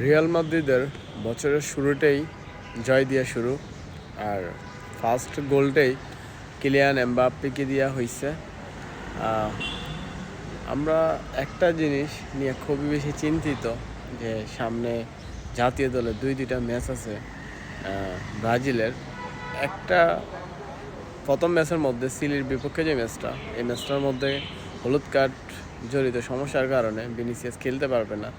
Real মাদ্রিদের বছরের শুরুতেই জয় দিয়ে শুরু, আর ফার্স্ট গোলটাই কিলিয়ান এমবাপ্পেকে দেওয়া হয়েছে। আমরা একটা জিনিস নিয়ে খুবই বেশি চিন্তিত যে সামনে জাতীয় দলের দুইটা ম্যাচ আছে। ব্রাজিলের একটা প্রথম ম্যাচের মধ্যে চিলির বিপক্ষে যে ম্যাচটা, এই ম্যাচটার মধ্যে হলুদ কার্ড জড়িত সমস্যার কারণে ভিনিসিয়াস খেলতে পারবে না।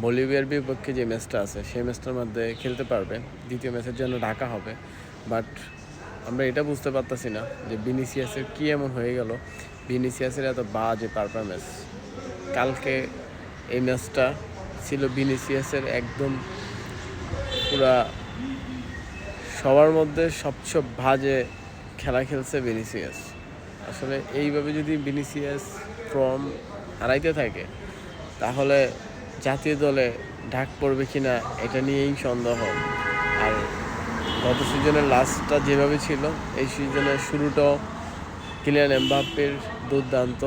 বলিভিয়ার বিপক্ষে যে ম্যাচটা আছে সেই ম্যাচটার মধ্যে খেলতে পারবে, দ্বিতীয় ম্যাচের জন্য ঢাকা হবে। বাট আমরা এটা বুঝতে পারতেছি না যে ভিনিসিয়াসের কী এমন হয়ে গেল, ভিনিসিয়াসের এত বাজে পারফরমেন্স। কালকে এই ম্যাচটা ছিল ভিনিসিয়াসের একদম পুরা সবার মধ্যে সবচেয়ে বাজে খেলা খেলছে ভিনিসিয়াস। আসলে এইভাবে যদি ভিনিসিয়াস ফর্ম হারাইতে থাকে তাহলে জাতীয় দলে ঢাক পড়বে কিনা এটা নিয়েই সন্দেহ। আর গত সিজনের লাস্টটা যেভাবে ছিল, এই সিজনের শুরুটাও কিলিয়ান এমবাপ্পের দুর্দান্ত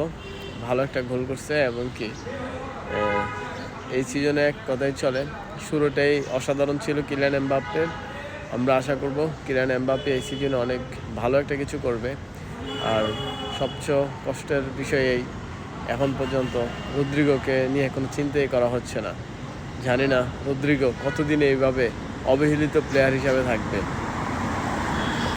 ভালো একটা গোল করছে, এবং কি এই সিজনে এক কথাই চলে শুরুটাই অসাধারণ ছিল কিলিয়ান এমবাপ্পের। আমরা আশা করব কিলিয়ান এমবাপ্পে এই সিজনে অনেক ভালো একটা কিছু করবে। আর সবচেয়ে কষ্টের বিষয় এই, এখন পর্যন্ত রদ্রিগোকে নিয়ে কোনো চিন্তাই করা হচ্ছে না। জানি না রদ্রিগো কতদিন এইভাবে অবহেলিত প্লেয়ার হিসাবে থাকবে।